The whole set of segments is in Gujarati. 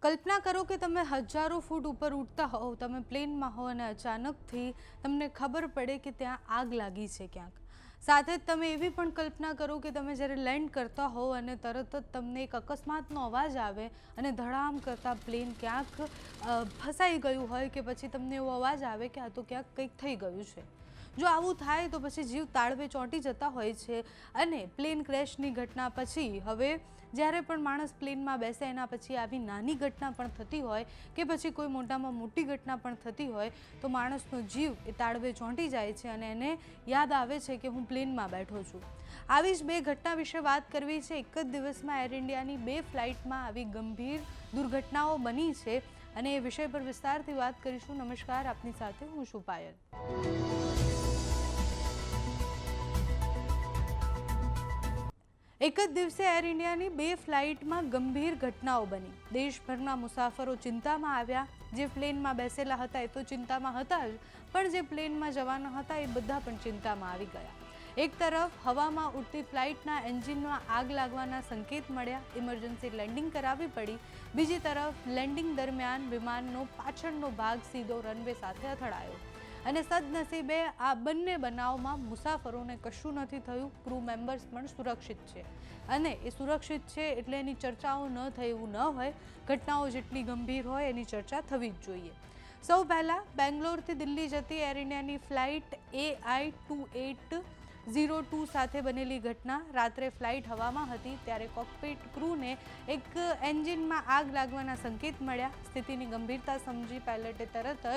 કલ્પના કરો કે તમે હજારો ફૂટ ઉપર ઉડતા હોવ, તમે પ્લેનમાં હો અને અચાનકથી તમને ખબર પડે કે ત્યાં આગ લાગી છે ક્યાંક. સાથે જ તમે એવી પણ કલ્પના કરો કે તમે જ્યારે લેન્ડ કરતા હોવ અને તરત જ તમને એક અકસ્માતનો અવાજ આવે અને ધડામ કરતા પ્લેન ક્યાંક ફસાઈ ગયું હોય કે પછી તમને એવો અવાજ આવે કે આ તો ક્યાંક કંઈક થઈ ગયું છે. જો આવું થાય તો પછી જીવ તાળવે ચોંટી જતા હોય છે. અને પ્લેન ક્રેશની ઘટના પછી હવે જ્યારે પણ માણસ પ્લેનમાં બેસે એના પછી આવી નાની ઘટના પણ થતી હોય કે પછી કોઈ મોટામાં મોટી ઘટના પણ થતી હોય તો માણસનો જીવ એ તાળવે ચોંટી જાય છે અને એને યાદ આવે છે કે હું પ્લેનમાં બેઠો છું. આવી જ બે ઘટના વિશે વાત કરવી છે. એક જ દિવસમાં એર ઇન્ડિયાની 2 ફ્લાઇટમાં આવી ગંભીર દુર્ઘટનાઓ બની છે અને એ વિષય પર વિસ્તારથી વાત કરીશું. નમસ્કાર, આપની સાથે હું છું પાયલ. એક જ દિવસે એર ઇન્ડિયાની 2 ફ્લાઇટમાં ગંભીર ઘટનાઓ બની. દેશભરના મુસાફરો ચિંતામાં આવ્યા. જે પ્લેનમાં બેસેલા હતા એ તો ચિંતામાં હતા જ, પણ જે પ્લેનમાં જવાના હતા એ બધા પણ ચિંતામાં આવી ગયા. એક તરફ હવામાં ઉડતી ફ્લાઇટના એન્જિનમાં આગ લાગવાના સંકેત મળ્યા, ઇમરજન્સી લેન્ડિંગ કરાવવી પડી. બીજી તરફ લેન્ડિંગ દરમિયાન વિમાનનો પાછળનો ભાગ સીધો રનવે સાથે અથડાયો અને સદનસીબે આ બંને બનાવમાં મુસાફરોને કશું નથી થયું. ક્રૂ મેમ્બર્સ પણ સુરક્ષિત છે અને એ સુરક્ષિત છે એટલે એની ચર્ચાઓ ન થાય એવું ન હોય. ઘટનાઓ જેટલી ગંભીર હોય એની ચર્ચા થવી જ જોઈએ. સૌ પહેલાં બેંગ્લોરથી દિલ્હી જતી એર ઇન્ડિયાની ફ્લાઇટ AI2802 સાથે બનેલી ઘટના. રાત્રે ફ્લાઇટ હવામાં હતી ત્યારે કોકપિટ ક્રૂને એક એન્જિનમાં આગ લાગવાના સંકેત મળ્યા. સ્થિતિની ગંભીરતા સમજી પાયલટે તરત જ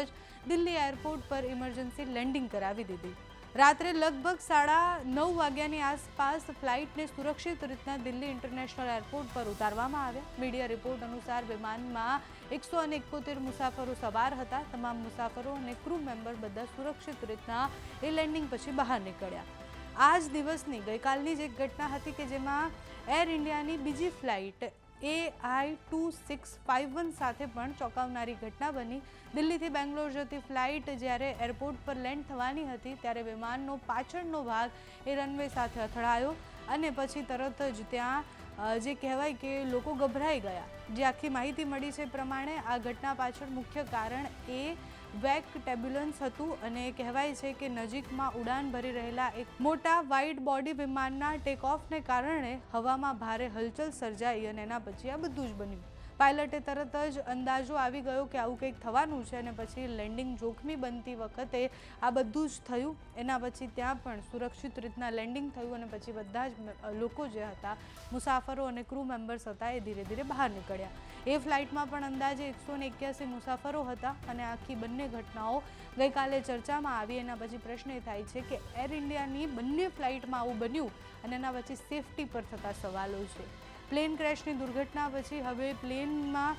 દિલ્હી એરપોર્ટ પર ઇમરજન્સી લેન્ડિંગ કરાવી દીધી. રાત્રે લગભગ 9:30 વાગ્યાની આસપાસ ફ્લાઇટને સુરક્ષિત રીતના દિલ્હી ઇન્ટરનેશનલ એરપોર્ટ પર ઉતારવામાં આવ્યા. મીડિયા રિપોર્ટ અનુસાર વિમાનમાં 171 મુસાફરો સવાર હતા. તમામ મુસાફરો અને ક્રૂ મેમ્બર બધા સુરક્ષિત રીતના એ લેન્ડિંગ પછી બહાર નીકળ્યા. આ જ દિવસની ગઈકાલની જ એક ઘટના હતી કે જેમાં એર ઇન્ડિયાની બીજી ફ્લાઇટ AI2651 સાથે પણ ચોંકાવનારી ઘટના બની. દિલ્હીથી બેંગ્લોર જતી ફ્લાઇટ જ્યારે એરપોર્ટ પર લેન્ડ થવાની હતી ત્યારે વિમાનનો પાછળનો ભાગ એ રનવે સાથે અથડાયો અને પછી તરત જ ત્યાં જે કહેવાય કે લોકો ગભરાઈ ગયા. જે આખી માહિતી મળી છે પ્રમાણે આ ઘટના પાછળ મુખ્ય કારણ એ વેક ટર્બ્યુલન્સ હતું અને કહેવાય છે કે નજીકમાં ઉડાન ભરી રહેલા એક મોટા વાઇડ બોડી વિમાનના ટેક ઓફને કારણે હવામાં ભારે હલચલ સર્જાઈ અને એના પછી આ બધું જ બન્યું. પાયલટે તરત જ અંદાજો આવી ગયો કે આવું કંઈક થવાનું છે અને પછી લેન્ડિંગ જોખમી બનતી વખતે આ બધું જ થયું. એના પછી ત્યાં પણ સુરક્ષિત રીતના લેન્ડિંગ થયું અને પછી બધા જ લોકો જે હતા મુસાફરો અને ક્રૂ મેમ્બર્સ હતા એ ધીરે ધીરે બહાર નીકળ્યા. એ ફ્લાઇટમાં પણ અંદાજે 181 મુસાફરો હતા અને આખી બંને ઘટનાઓ ગઈકાલે ચર્ચામાં આવી. એના પછી પ્રશ્ન એ થાય છે કે એર ઇન્ડિયાની બંને ફ્લાઇટમાં આવું બન્યું અને એના પછી સેફટી પર થતા સવાલો છે. પ્લેન ક્રેશની દુર્ઘટના પછી હવે પ્લેનમાં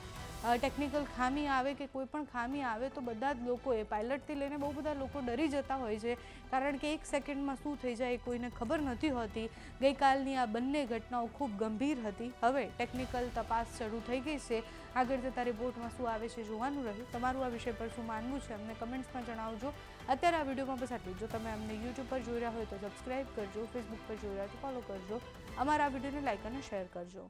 ટેકનિકલ ખામી આવે કે કોઈ પણ ખામી આવે તો બધા જ લોકોએ પાયલટથી લઈને બહુ બધા લોકો ડરી જતા હોય છે, કારણ કે 1 સેકન્ડમાં શું થઈ જાય એ કોઈને ખબર નથી હોતી. ગઈકાલની આ બંને ઘટનાઓ ખૂબ ગંભીર હતી. હવે ટેકનિકલ તપાસ શરૂ થઈ ગઈ છે. આગળ જતા રિપોર્ટમાં શું આવે છે જોવાનું રહ્યું. તમારું આ વિષય પર શું માનવું છે અમને કમેન્ટ્સમાં જણાવજો. અત્યારે આ વિડીયોમાં બસ આટલું. જો તમે અમને યુટ્યુબ પર જોઈ રહ્યા હોય તો સબસ્ક્રાઈબ કરજો, ફેસબુક પર જોઈ રહ્યા તો ફોલો કરજો, અમારા આ વિડીયોને લાઈક અને શેર કરજો.